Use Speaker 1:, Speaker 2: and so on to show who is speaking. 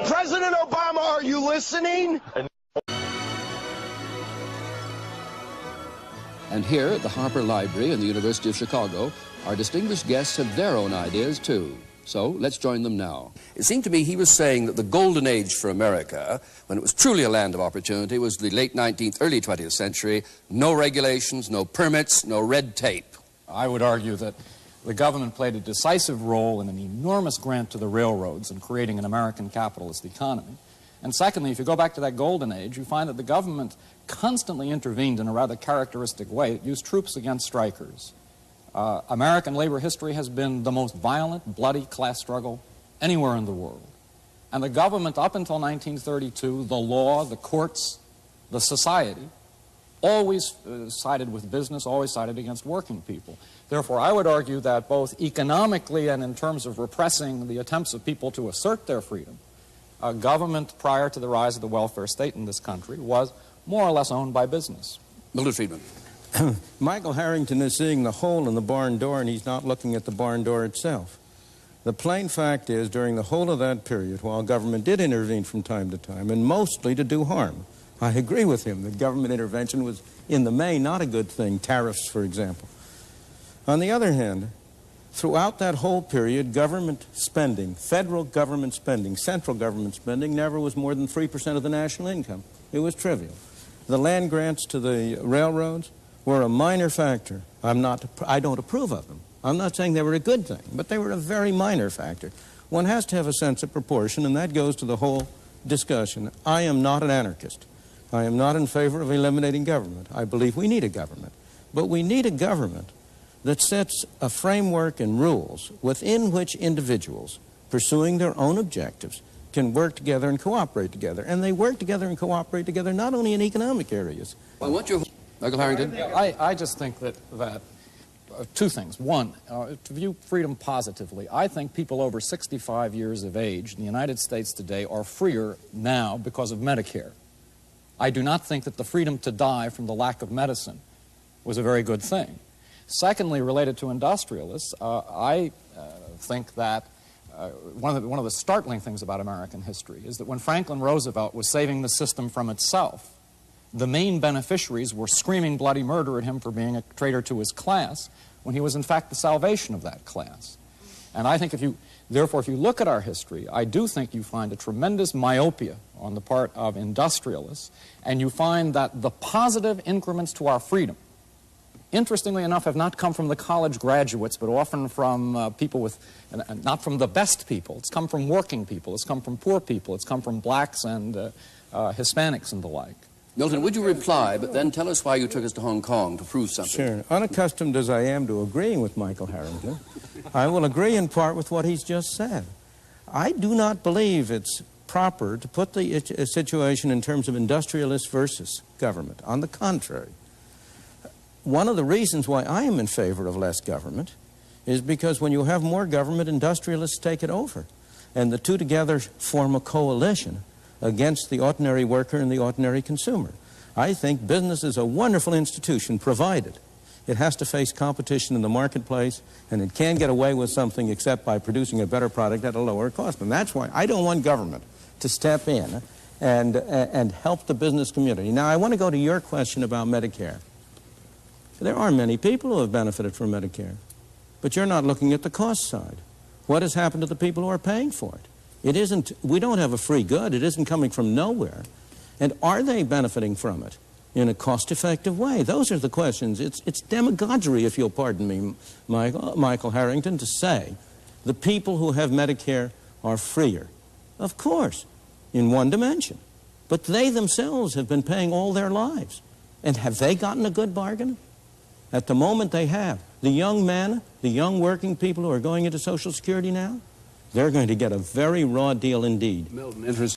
Speaker 1: President Obama, are you listening?
Speaker 2: And here at the Harper Library and the University of Chicago, our distinguished guests have their own ideas, too. So let's join them now. It seemed to me he was saying that the golden age for America, when it was truly a land of opportunity, was the late 19th, early 20th century. No regulations, no permits, no red tape.
Speaker 3: I would argue that the government played a decisive role in an enormous grant to the railroads in creating an American capitalist economy. And secondly, if you go back to that golden age, you find that the government constantly intervened in a rather characteristic way. It used troops against strikers. American labor history has been the most violent, bloody class struggle anywhere in the world. And the government, up until 1932, the law, the courts, the society, always sided with business, always sided against working people. Therefore, I would argue that both economically and in terms of repressing the attempts of people to assert their freedom, government prior to the rise of the welfare state in this country was more or less owned by business.
Speaker 2: Milton Friedman.
Speaker 4: Michael Harrington is seeing the hole in the barn door, and he's not looking at the barn door itself. The plain fact is, during the whole of that period, while government did intervene from time to time, and mostly to do harm, I agree with him that government intervention was, in the main, not a good thing, tariffs, for example. On the other hand, throughout that whole period, government spending, federal government spending, central government spending, never was more than 3% of the national income. It was trivial. The land grants to the railroads were a minor factor. I don't approve of them. I'm not saying they were a good thing, but they were a very minor factor. One has to have a sense of proportion, and that goes to the whole discussion. I am not an anarchist. I am not in favor of eliminating government. I believe we need a government. But we need a government that sets a framework and rules within which individuals, pursuing their own objectives, can work together and cooperate together. And they work together and cooperate together not only in economic areas.
Speaker 2: Well, what's your... Michael Harrington?
Speaker 3: I just think that two things. One, to view freedom positively, I think people over 65 years of age in the United States today are freer now because of Medicare. I do not think that the freedom to die from the lack of medicine was a very good thing. Secondly, related to industrialists, I think that one of the startling things about American history is that when Franklin Roosevelt was saving the system from itself, the main beneficiaries were screaming bloody murder at him for being a traitor to his class, when he was in fact the salvation of that class. And I think therefore, if you look at our history, I do think you find a tremendous myopia on the part of industrialists, and you find that the positive increments to our freedom, interestingly enough, have not come from the college graduates, but often from people with, not from the best people. It's come from working people. It's come from poor people. It's come from blacks and Hispanics and the like.
Speaker 2: Milton, would you reply, but then tell us why you took us to Hong Kong to prove something?
Speaker 4: Sure. Unaccustomed as I am to agreeing with Michael Harrington, I will agree in part with what he's just said. I do not believe it's proper to put the situation in terms of industrialists versus government. On the contrary, one of the reasons why I am in favor of less government is because when you have more government, industrialists take it over. And the two together form a coalition against the ordinary worker and the ordinary consumer. I think business is a wonderful institution, provided it has to face competition in the marketplace, and it can't get away with something except by producing a better product at a lower cost. And that's why I don't want government to step in and help the business community. Now, I want to go to your question about Medicare. There are many people who have benefited from Medicare, but you're not looking at the cost side. What has happened to the people who are paying for it? It isn't, we don't have a free good. It isn't coming from nowhere. And are they benefiting from it in a cost-effective way? Those are the questions. It's demagoguery, if you'll pardon me, Michael Harrington, to say the people who have Medicare are freer. Of course, in one dimension. But they themselves have been paying all their lives. And have they gotten a good bargain? At the moment they have. The young men, the young working people who are going into Social Security now, they're going to get a very raw deal indeed.
Speaker 2: Milton, interesting.